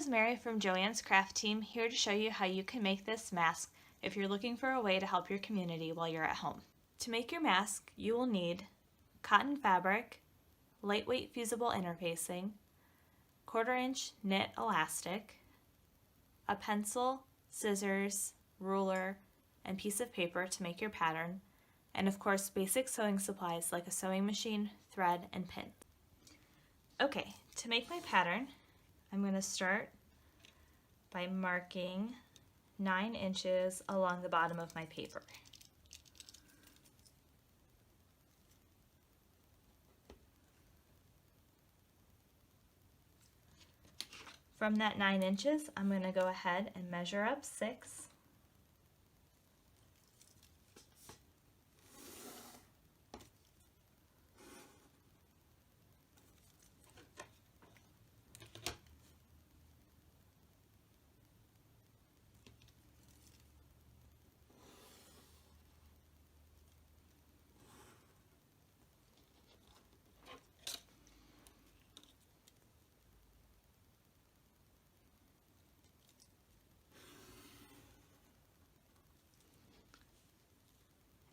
is Mary from Joanne's Craft Team, here to show you how you can make this mask if you're looking for a way to help your community while you're at home. To make your mask, you will need cotton fabric, lightweight fusible interfacing, 1/4 inch knit elastic, a pencil, scissors, ruler, and piece of paper to make your pattern, and of course basic sewing supplies like a sewing machine, thread, and pin. Okay, to make my pattern, I'm going to start by marking 9 inches along the bottom of my paper. From that 9 inches, I'm going to go ahead and measure up 6.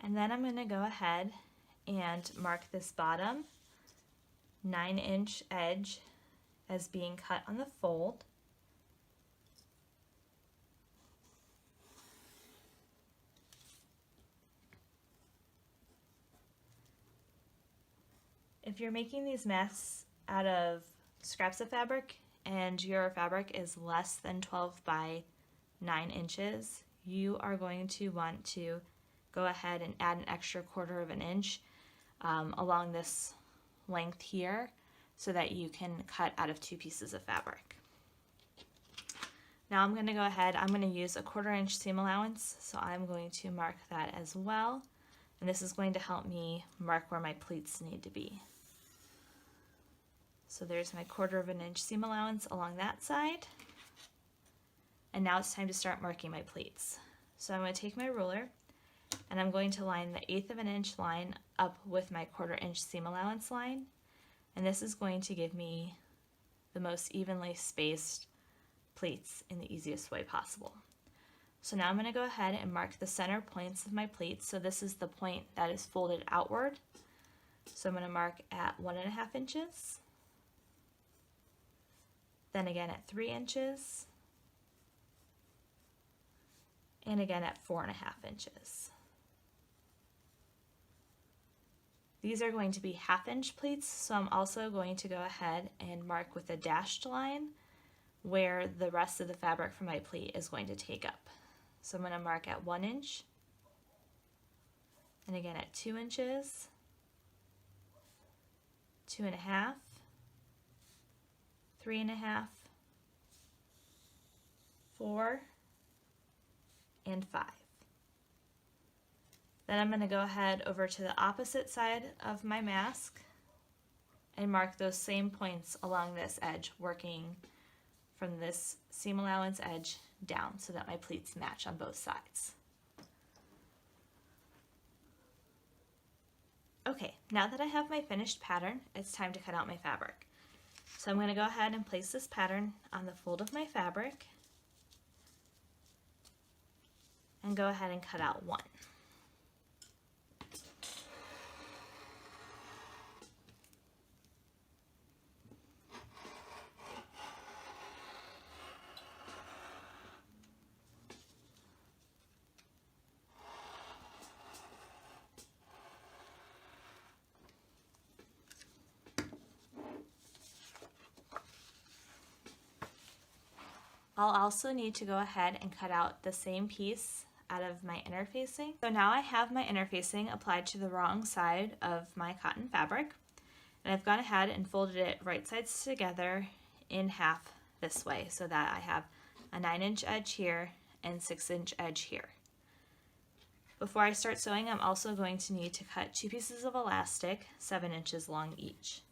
And then I'm going to go ahead and mark this bottom 9-inch edge as being cut on the fold. If you're making these masks out of scraps of fabric and your fabric is less than 12 by 9 inches, you are going to want to go ahead and add an extra 1/4 inch along this length here so that you can cut out of 2 pieces of fabric. Now I'm going to go ahead, I'm going to use a 1/4 inch seam allowance, so I'm going to mark that as well, and this is going to help me mark where my pleats need to be. So there's my 1/4 inch seam allowance along that side, and now it's time to start marking my pleats. So I'm going to take my ruler and I'm going to line the 1/8 inch line up with my 1/4 inch seam allowance line, and this is going to give me the most evenly spaced pleats in the easiest way possible. So now I'm going to go ahead and mark the center points of my pleats. So this is the point that is folded outward. So I'm going to mark at 1.5 inches, then again at 3 inches, and again at 4.5 inches. These are going to be 1/2 inch pleats, so I'm also going to go ahead and mark with a dashed line where the rest of the fabric from my pleat is going to take up. So I'm going to mark at 1 inch, and again at 2 inches, 2.5, 3.5, 4, and 5. Then I'm going to go ahead over to the opposite side of my mask and mark those same points along this edge, working from this seam allowance edge down so that my pleats match on both sides. Okay, now that I have my finished pattern, it's time to cut out my fabric. So I'm going to go ahead and place this pattern on the fold of my fabric and go ahead and cut out 1. I'll also need to go ahead and cut out the same piece out of my interfacing. So now I have my interfacing applied to the wrong side of my cotton fabric, and I've gone ahead and folded it right sides together in half this way so that I have a 9-inch edge here and 6-inch edge here. Before I start sewing, I'm also going to need to cut 2 pieces of elastic 7 inches long each.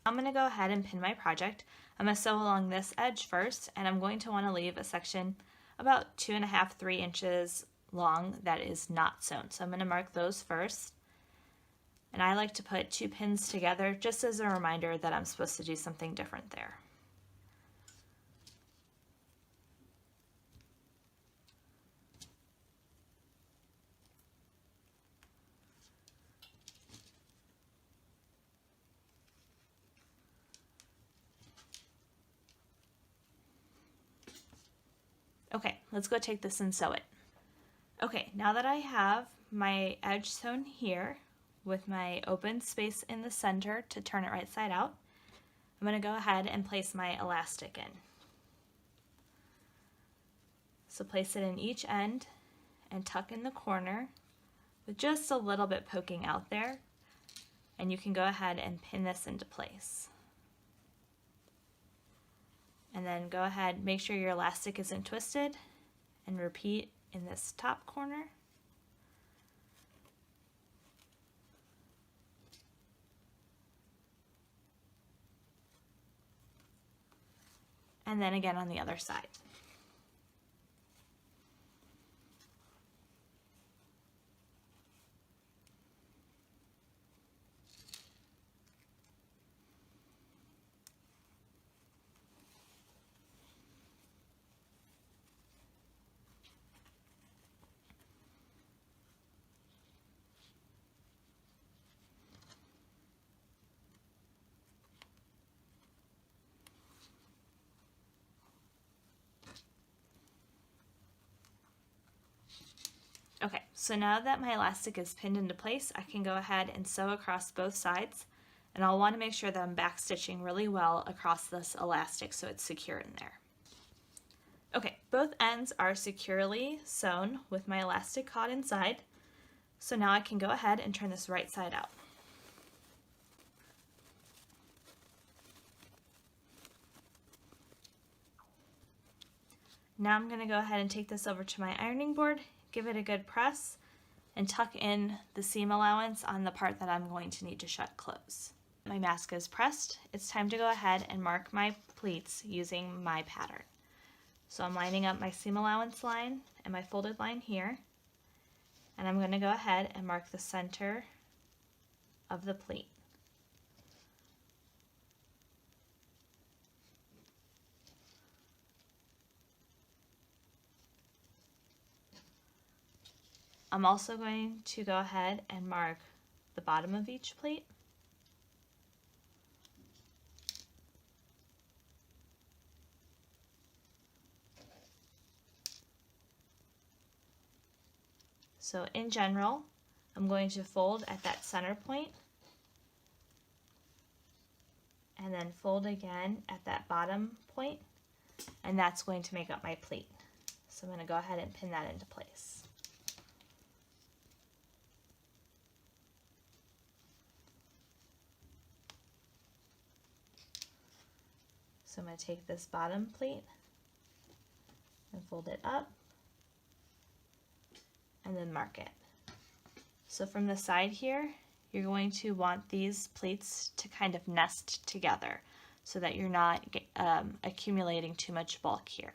I'm going to go ahead and pin my project. I'm going to sew along this edge first, and I'm going to want to leave a section about 2.5 to 3 inches long that is not sewn. So I'm going to mark those first. And I like to put 2 pins together just as a reminder that I'm supposed to do something different there. Okay, let's go take this and sew it. Okay, now that I have my edge sewn here with my open space in the center to turn it right side out, I'm going to go ahead and place my elastic in. So place it in each end and tuck in the corner with just a little bit poking out there, and you can go ahead and pin this into place. And then go ahead, make sure your elastic isn't twisted, and repeat in this top corner. And then again on the other side. Okay, so now that my elastic is pinned into place, I can go ahead and sew across both sides, and I'll want to make sure that I'm back stitching really well across this elastic so it's secure in there. Okay, both ends are securely sewn with my elastic caught inside, so now I can go ahead and turn this right side out. Now I'm going to go ahead and take this over to my ironing board, give it a good press, and tuck in the seam allowance on the part that I'm going to need to shut close. My mask is pressed. It's time to go ahead and mark my pleats using my pattern. So I'm lining up my seam allowance line and my folded line here, and I'm going to go ahead and mark the center of the pleat. I'm also going to go ahead and mark the bottom of each pleat. So in general, I'm going to fold at that center point and then fold again at that bottom point, and that's going to make up my pleat. So I'm going to go ahead and pin that into place. So I'm going to take this bottom pleat and fold it up and then mark it. So from the side here, you're going to want these pleats to kind of nest together so that you're not accumulating too much bulk here.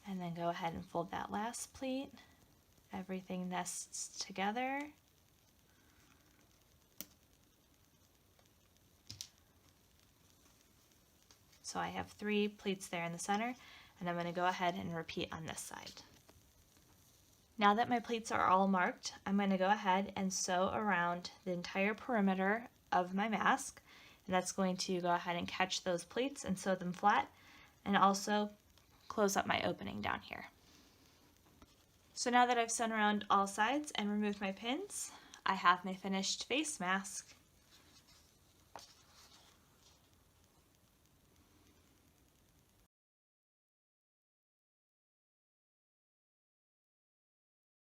And then go ahead and fold that last pleat. Everything nests together. So I have 3 pleats there in the center, and I'm going to go ahead and repeat on this side. Now that my pleats are all marked, I'm going to go ahead and sew around the entire perimeter of my mask, and that's going to go ahead and catch those pleats and sew them flat, and also close up my opening down here. So now that I've sewn around all sides and removed my pins, I have my finished face mask.